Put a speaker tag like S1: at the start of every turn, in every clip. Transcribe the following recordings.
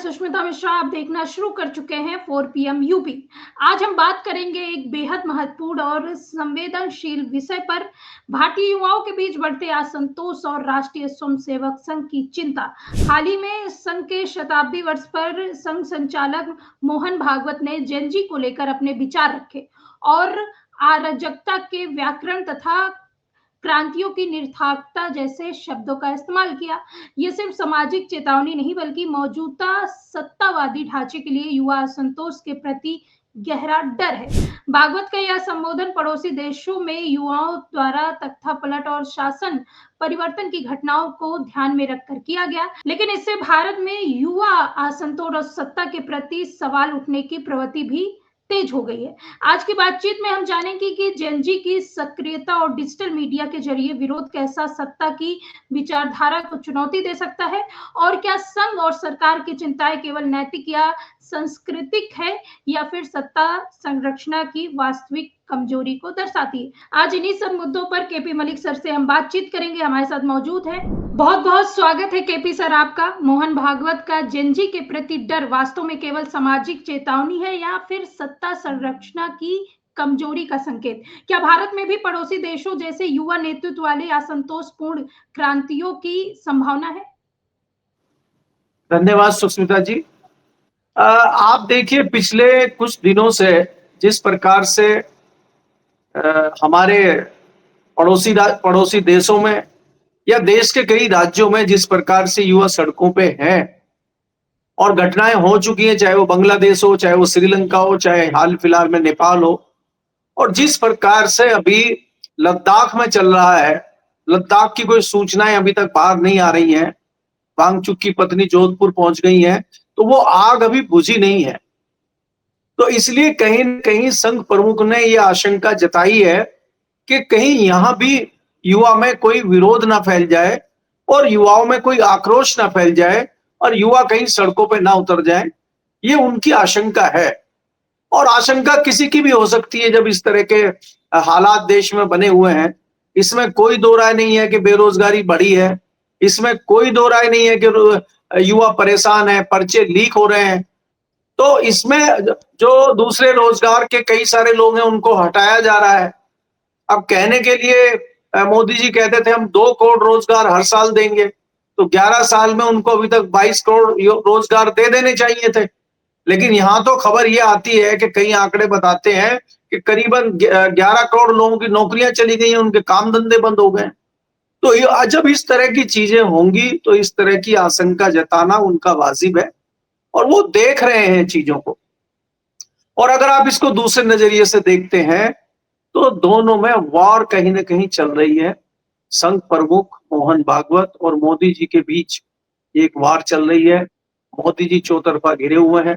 S1: सुष्मिता मिश्रा। आप देखना शुरू कर चुके हैं 4 PM यूपी। आज हम बात करेंगे एक बेहद महत्वपूर्ण और संवेदनशील विषय पर, भारतीय युवाओं के बीच बढ़ते असंतोष और राष्ट्रीय स्वयंसेवक संघ की चिंता। हाल ही में संघ के शताब्दी वर्ष पर संघ संचालक मोहन भागवत ने जेन जी को लेकर अपने विचार रखे और अराजकता के व्याकरण तथा क्रांतियों की निरर्थकता जैसे शब्दों का इस्तेमाल किया। ये सिर्फ सामाजिक चेतावनी नहीं बल्कि मौजूदा सत्तावादी ढांचे के लिए युवा असंतोष के प्रति गहरा डर है। भागवत का यह संबोधन पड़ोसी देशों में युवाओं द्वारा तख्तापलट और शासन परिवर्तन की घटनाओं को ध्यान में रखकर किया गया, लेकिन इससे भारत में युवा असंतोष और सत्ता के प्रति सवाल उठने की प्रवृत्ति भी तेज हो गई है। आज की बातचीत में हम जानेंगे कि जेन जी की सक्रियता और डिजिटल मीडिया के जरिए विरोध कैसा सत्ता की विचारधारा को चुनौती दे सकता है, और क्या संघ और सरकार की चिंताएं केवल नैतिक या सांस्कृतिक है या फिर सत्ता संरचना की वास्तविक कमजोरी को दर्शाती है। आज इन्हीं सब मुद्दों पर केपी मलिक सर से हम बातचीत करेंगे। हमारे साथ मौजूद है। बहुत बहुत स्वागत है केपी सर आपका। मोहन भागवत का जेन जी के प्रति डर वास्तव में केवल सामाजिक चेतावनी है या फिर सत्ता संरचना की कमजोरी का संकेत? क्या भारत में भी पड़ोसी देशों जैसे युवा नेतृत्व वाले असंतोषपूर्ण क्रांतियों की संभावना है?
S2: धन्यवाद सुष्मिता जी। आप देखिए, पिछले कुछ दिनों से जिस प्रकार से हमारे पड़ोसी देशों में या देश के कई राज्यों में जिस प्रकार से युवा सड़कों पे हैं और घटनाएं हो चुकी हैं, चाहे वो बांग्लादेश हो, चाहे वो श्रीलंका हो, चाहे हाल फिलहाल में नेपाल हो, और जिस प्रकार से अभी लद्दाख में चल रहा है, लद्दाख की कोई सूचनाएं अभी तक बाहर नहीं आ रही हैं। वांगचुक की पत्नी जोधपुर पहुंच गई है, तो वो आग अभी बुझी नहीं है। तो इसलिए कहीं न कहीं संघ प्रमुख ने यह आशंका जताई है कि कहीं यहां भी युवा में कोई विरोध ना फैल जाए और युवाओं में कोई आक्रोश ना फैल जाए और युवा कहीं सड़कों पे ना उतर जाए। ये उनकी आशंका है, और आशंका किसी की भी हो सकती है जब इस तरह के हालात देश में बने हुए हैं। इसमें कोई दो राय नहीं है कि बेरोजगारी बढ़ी है, इसमें कोई दो राय नहीं है कि युवा परेशान है, पर्चे लीक हो रहे हैं। तो इसमें जो दूसरे रोजगार के कई सारे लोग हैं उनको हटाया जा रहा है। अब कहने के लिए मोदी जी कहते थे हम 2 करोड़ रोजगार हर साल देंगे, तो 11 साल में उनको अभी तक 22 करोड़ रोजगार दे देने चाहिए थे। लेकिन यहाँ तो खबर ये आती है कि कई आंकड़े बताते हैं कि करीबन 11 करोड़ लोगों की नौकरियां चली गई हैं, उनके काम धंधे बंद हो गए। तो जब इस तरह की चीजें होंगी तो इस तरह की आशंका जताना उनका वाजिब है, और वो देख रहे हैं चीजों को। और अगर आप इसको दूसरे नजरिए से देखते हैं तो दोनों में वार कहीं ना कहीं चल रही है। संघ प्रमुख मोहन भागवत और मोदी जी के बीच एक वार चल रही है। मोदी जी चौतरफा घिरे हुए हैं।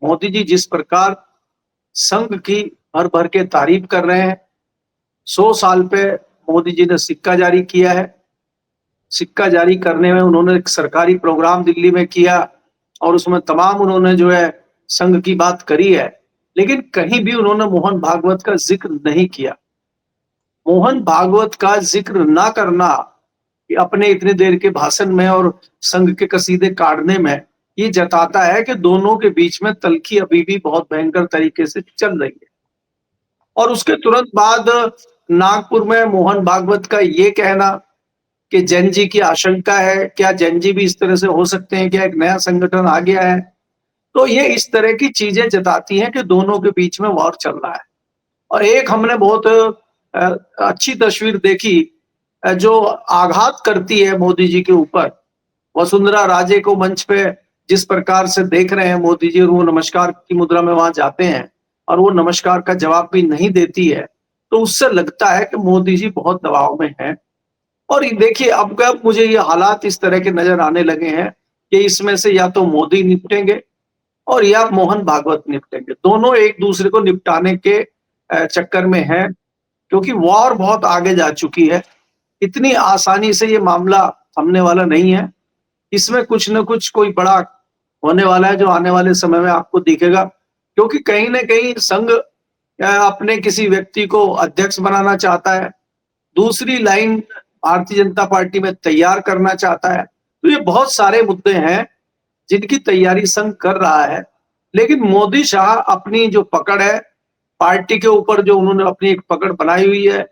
S2: मोदी जी जिस प्रकार संघ की भर भर के तारीफ कर रहे हैं, 100 साल पे मोदी जी ने सिक्का जारी किया है। सिक्का जारी करने में उन्होंने एक सरकारी प्रोग्राम दिल्ली में किया और उसमें तमाम उन्होंने जो है संघ की बात करी है, लेकिन कहीं भी उन्होंने मोहन भागवत का जिक्र नहीं किया। मोहन भागवत का जिक्र ना करना अपने इतनी देर के भाषण में और संघ के कसीदे काटने में ये जताता है कि दोनों के बीच में तल्खी अभी भी बहुत भयंकर तरीके से चल रही है। और उसके तुरंत बाद नागपुर में मोहन भागवत का ये कहना कि जेन जी की आशंका है, क्या जेन जी भी इस तरह से हो सकते हैं, क्या एक नया संगठन आ गया है। तो ये इस तरह की चीजें जताती हैं कि दोनों के बीच में वॉर चल रहा है। और एक हमने बहुत अच्छी तस्वीर देखी जो आघात करती है मोदी जी के ऊपर। वसुंधरा राजे को मंच पे जिस प्रकार से देख रहे हैं मोदी जी, वो नमस्कार की मुद्रा में वहां जाते हैं और वो नमस्कार का जवाब भी नहीं देती है, तो उससे लगता है कि मोदी जी बहुत दबाव में हैं। और देखिए अब मुझे ये हालात इस तरह के नजर आने लगे हैं कि इसमें से या तो मोदी निपटेंगे और या मोहन भागवत निपटेंगे। दोनों एक दूसरे को निपटाने के चक्कर में हैं, क्योंकि वॉर बहुत आगे जा चुकी है। इतनी आसानी से ये मामला थमने वाला नहीं है। इसमें कुछ न कुछ कोई बड़ा होने वाला है जो आने वाले समय में आपको दिखेगा, क्योंकि कहीं ना कहीं संघ अपने किसी व्यक्ति को अध्यक्ष बनाना चाहता है, दूसरी लाइन भारतीय जनता पार्टी में तैयार करना चाहता है। तो ये बहुत सारे मुद्दे हैं जिनकी तैयारी संघ कर रहा है। लेकिन मोदी शाह अपनी जो पकड़ है, पार्टी के ऊपर जो उन्होंने अपनी एक पकड़ बनाई हुई है,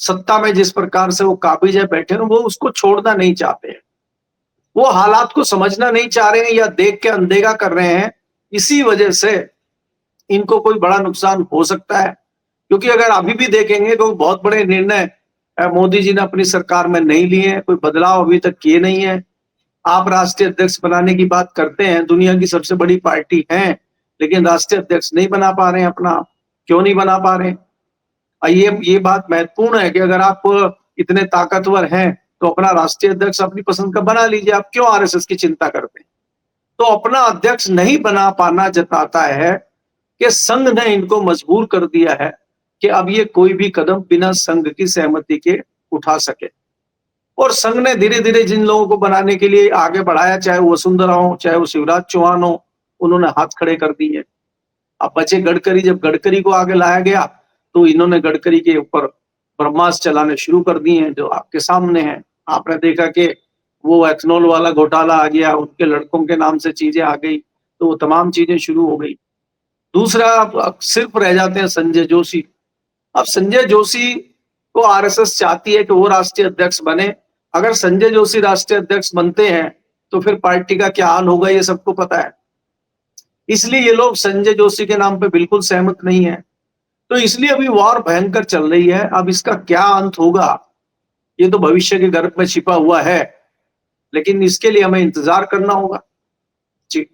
S2: सत्ता में जिस प्रकार से वो काबिज है बैठे हैं, वो उसको छोड़ना नहीं चाहते हैं। वो हालात को समझना नहीं चाह रहे हैं या देख के अनदेखा कर रहे हैं। इसी वजह से इनको कोई बड़ा नुकसान हो सकता है, क्योंकि अगर अभी भी देखेंगे कोई बहुत बड़े निर्णय मोदी जी ने अपनी सरकार में नहीं लिए हैं, कोई बदलाव अभी तक किए नहीं है। आप राष्ट्रीय अध्यक्ष बनाने की बात करते हैं, दुनिया की सबसे बड़ी पार्टी है, लेकिन राष्ट्रीय अध्यक्ष नहीं बना पा रहे हैं अपना। क्यों नहीं बना पा रहे हैं? ये बात महत्वपूर्ण है कि अगर आप इतने ताकतवर हैं तो अपना राष्ट्रीय अध्यक्ष अपनी पसंद का बना लीजिए। आप क्यों आरएसएस की चिंता करते हैं? तो अपना अध्यक्ष नहीं बना पाना जताता है कि संघ ने इनको मजबूर कर दिया है कि अब ये कोई भी कदम बिना संघ की सहमति के उठा सके। और संघ ने धीरे धीरे जिन लोगों को बनाने के लिए आगे बढ़ाया, चाहे वो वसुंधरा हो, चाहे वो शिवराज चौहान हो, उन्होंने हाथ खड़े कर दिए। अब बचे गडकरी। जब गडकरी को आगे लाया गया तो इन्होंने गडकरी के ऊपर ब्रह्मास्त्र चलाने शुरू कर दिए हैं, जो आपके सामने है। आपने देखा कि वो एथनॉल वाला घोटाला आ गया, उनके लड़कों के नाम से चीजें आ गई, तो वो तमाम चीजें शुरू हो गई। दूसरा, अब सिर्फ रह जाते हैं संजय जोशी। अब संजय जोशी को आरएसएस चाहती है कि वो राष्ट्रीय अध्यक्ष बने। अगर संजय जोशी राष्ट्रीय अध्यक्ष बनते हैं तो फिर पार्टी का क्या हाल होगा, ये सबको पता है। इसलिए ये लोग संजय जोशी के नाम पे बिल्कुल सहमत नहीं है। तो इसलिए अभी वॉर भयंकर चल रही है। अब इसका क्या अंत होगा, ये तो भविष्य के गर्भ में छिपा हुआ है, लेकिन इसके लिए हमें इंतजार करना होगा। जी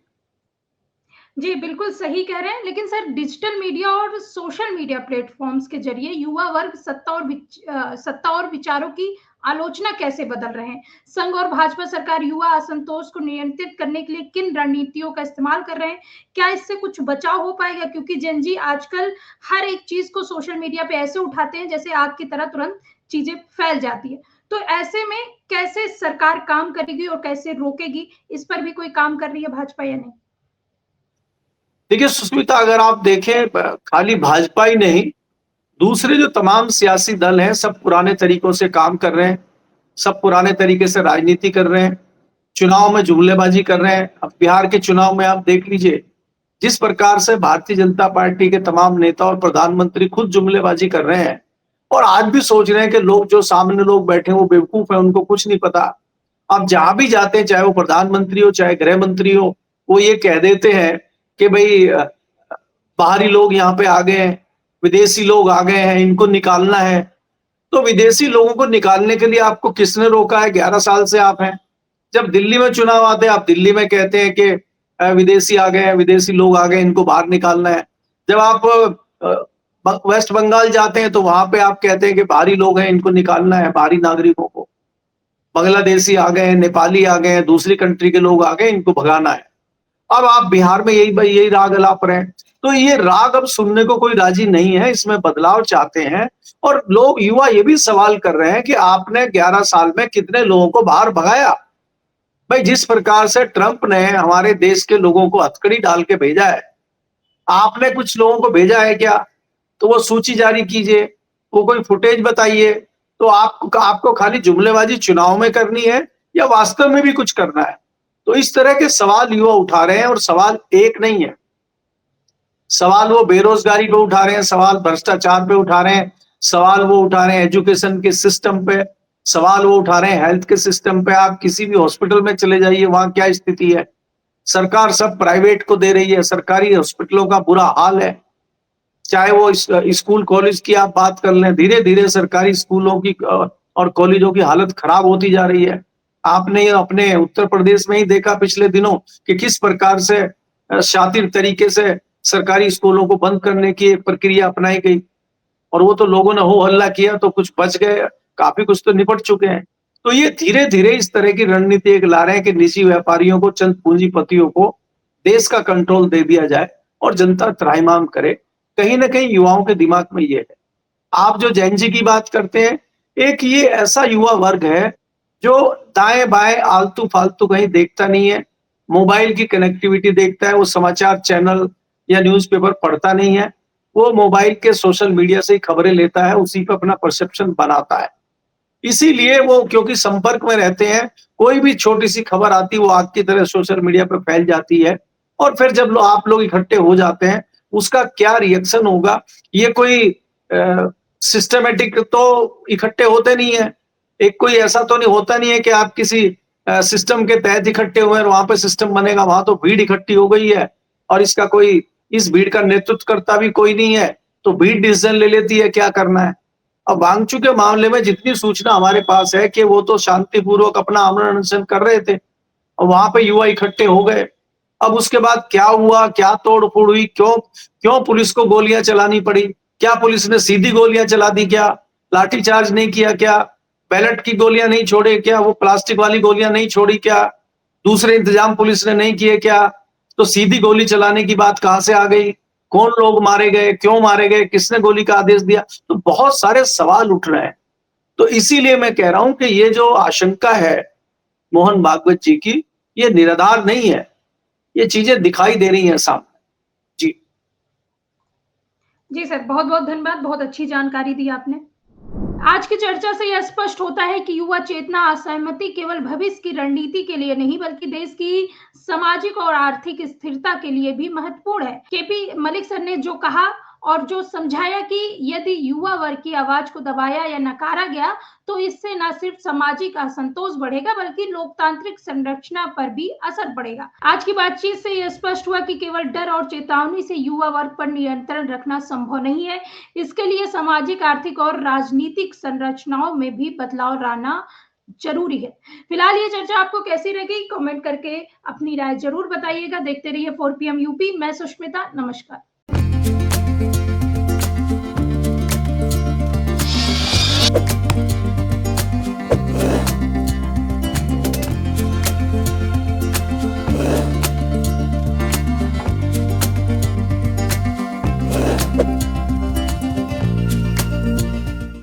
S1: जी, बिल्कुल सही कह रहे हैं। लेकिन सर, डिजिटल मीडिया और सोशल मीडिया प्लेटफ़ॉर्म्स के ज़रिए युवा वर्ग सत्ता और विचारों की आलोचना कैसे बदल रहे हैं? संघ और भाजपा सरकार युवा असंतोष को नियंत्रित करने के लिए किन रणनीतियों का इस्तेमाल कर रहे हैं? क्या इससे कुछ बचाव हो पाएगा? क्योंकि जेन ज़ी आजकल हर एक चीज़ को सोशल मीडिया पे ऐसे उठाते हैं जैसे आग की तरह तुरंत चीज़ें फैल जाती है। तो ऐसे में कैसे सरकार काम करेगी और कैसे रोकेगी? इस पर भी कोई काम कर रही है भाजपा या नहीं?
S2: देखिए सुष्मिता, अगर आप देखें खाली भाजपा ही नहीं, दूसरे जो तमाम सियासी दल हैं सब पुराने तरीकों से काम कर रहे हैं, सब पुराने तरीके से राजनीति कर रहे हैं, चुनाव में जुमलेबाजी कर रहे हैं। अब बिहार के चुनाव में आप देख लीजिए, जिस प्रकार से भारतीय जनता पार्टी के तमाम नेता और प्रधानमंत्री खुद जुमलेबाजी कर रहे हैं और आज भी सोच रहे हैं कि लोग जो सामने लोग बैठे हैं वो बेवकूफ है, उनको कुछ नहीं पता। आप जहां भी जाते हैं, चाहे वो प्रधानमंत्री हो चाहे गृह मंत्री हो, वो ये कह देते हैं कि भाई बाहरी लोग यहाँ पे आ गए हैं, विदेशी लोग आ गए हैं, इनको निकालना है। तो विदेशी लोगों को निकालने के लिए आपको किसने रोका है? 11 साल से आप हैं। जब दिल्ली में चुनाव आते हैं, आप दिल्ली में कहते हैं कि विदेशी आ गए हैं, विदेशी लोग आ गए, इनको बाहर निकालना है। जब आप वेस्ट बंगाल जाते हैं तो वहां पे आप कहते हैं कि बाहरी लोग हैं, इनको निकालना है, बाहरी नागरिकों को। बांग्लादेशी आ गए हैं, नेपाली आ गए हैं, दूसरी कंट्री के लोग आ गए, इनको भगाना है। अब आप बिहार में यही राग अलाप रहे हैं। तो ये राग अब सुनने को कोई राजी नहीं है, इसमें बदलाव चाहते हैं। और लोग, युवा ये भी सवाल कर रहे हैं कि आपने 11 साल में कितने लोगों को बाहर भगाया? भाई, जिस प्रकार से ट्रंप ने हमारे देश के लोगों को हथकड़ी डाल के भेजा है, आपने कुछ लोगों को भेजा है क्या? तो वो सूची जारी कीजिए, वो कोई फुटेज बताइए। तो आपको खाली जुमलेबाजी चुनाव में करनी है या वास्तव में भी कुछ करना है? तो इस तरह के सवाल युवा उठा रहे हैं और सवाल एक नहीं है। सवाल वो बेरोजगारी पे उठा रहे हैं, सवाल भ्रष्टाचार पे उठा रहे हैं, सवाल वो उठा रहे हैं एजुकेशन के सिस्टम पे, सवाल वो उठा रहे हैं हेल्थ के सिस्टम पे। आप किसी भी हॉस्पिटल में चले जाइए, वहां क्या स्थिति है? सरकार सब प्राइवेट को दे रही है, सरकारी हॉस्पिटलों का बुरा हाल है। चाहे वो स्कूल कॉलेज की आप बात कर लें, धीरे धीरे सरकारी स्कूलों की और कॉलेजों की हालत खराब होती जा रही है। आपने अपने उत्तर प्रदेश में ही देखा पिछले दिनों कि किस प्रकार से शातिर तरीके से सरकारी स्कूलों को बंद करने की एक प्रक्रिया अपनाई गई, और वो तो लोगों ने हो हल्ला किया तो कुछ बच गए, काफी कुछ तो निपट चुके हैं। तो ये धीरे धीरे इस तरह की रणनीति एक ला रहे हैं कि निजी व्यापारियों को, चंद पूंजीपतियों को देश का कंट्रोल दे दिया जाए और जनता त्राहिमाम करे। कहीं ना कहीं युवाओं के दिमाग में ये है। आप जो जेन ज़ी की बात करते हैं, एक ये ऐसा युवा वर्ग है जो दाएं बाएं आलतू फालतू कहीं देखता नहीं है, मोबाइल की कनेक्टिविटी देखता है, वो समाचार चैनल या न्यूज़पेपर पढ़ता नहीं है, वो मोबाइल के सोशल मीडिया से ही खबरें लेता है, उसी पर अपना परसेप्शन बनाता है। इसीलिए वो क्योंकि संपर्क में रहते हैं, कोई भी छोटी सी खबर आती है वो आग की तरह सोशल मीडिया पर फैल जाती है। और फिर जब आप लोग इकट्ठे हो जाते हैं, उसका क्या रिएक्शन होगा, ये कोई सिस्टमेटिक तो इकट्ठे होते नहीं है। एक कोई ऐसा तो नहीं होता नहीं है कि आप किसी सिस्टम के तहत इकट्ठे हुए हैं और वहां पे सिस्टम बनेगा। वहां तो भीड़ इकट्ठी हो गई है और इसका कोई, इस भीड़ का नेतृत्व करता भी कोई नहीं है, तो भीड़ डिसीजन ले लेती है क्या करना है। अब वांगचू के मामले में जितनी सूचना हमारे पास है कि वो तो शांतिपूर्वक अपना आमरण अनशन कर रहे थे और वहां पे युवा इकट्ठे हो गए। अब उसके बाद क्या हुआ, क्या तोड़-फोड़ हुई, क्यों क्यों पुलिस को गोलियां चलानी पड़ी? क्या पुलिस ने सीधी गोलियां चला दी क्या? लाठीचार्ज नहीं किया क्या? पैलेट की गोलियां नहीं छोड़े क्या? वो प्लास्टिक वाली गोलियां नहीं छोड़ी क्या? दूसरे इंतजाम पुलिस ने नहीं किए क्या? तो सीधी गोली चलाने की बात कहां से आ गई? कौन लोग मारे गए, क्यों मारे गए, किसने गोली का आदेश दिया? तो बहुत सारे सवाल उठ रहे हैं। तो इसीलिए मैं कह रहा हूं कि ये जो आशंका है मोहन भागवत जी की, ये निराधार नहीं है। ये चीजें दिखाई दे रही हैं सामने। जी।
S1: जी सर, बहुत-बहुत धन्यवाद, बहुत अच्छी जानकारी दी आपने। आज की चर्चा से यह स्पष्ट होता है कि युवा चेतना असहमति केवल भविष्य की रणनीति के लिए नहीं बल्कि देश की सामाजिक और आर्थिक स्थिरता के लिए भी महत्वपूर्ण है। केपी मलिक सर ने जो कहा और जो समझाया कि यदि युवा वर्ग की आवाज को दबाया या नकारा गया तो इससे न सिर्फ सामाजिक असंतोष बढ़ेगा बल्कि लोकतांत्रिक संरचना पर भी असर पड़ेगा। आज की बातचीत से यह स्पष्ट हुआ कि केवल डर और चेतावनी से युवा वर्ग पर नियंत्रण रखना संभव नहीं है। इसके लिए सामाजिक, आर्थिक और राजनीतिक संरचनाओं में भी बदलाव लाना जरूरी है। फिलहाल ये चर्चा आपको कैसी लगी कमेंट करके अपनी राय जरूर बताइएगा। देखते रहिए 4 PM यूपी। मैं सुष्मिता, नमस्कार।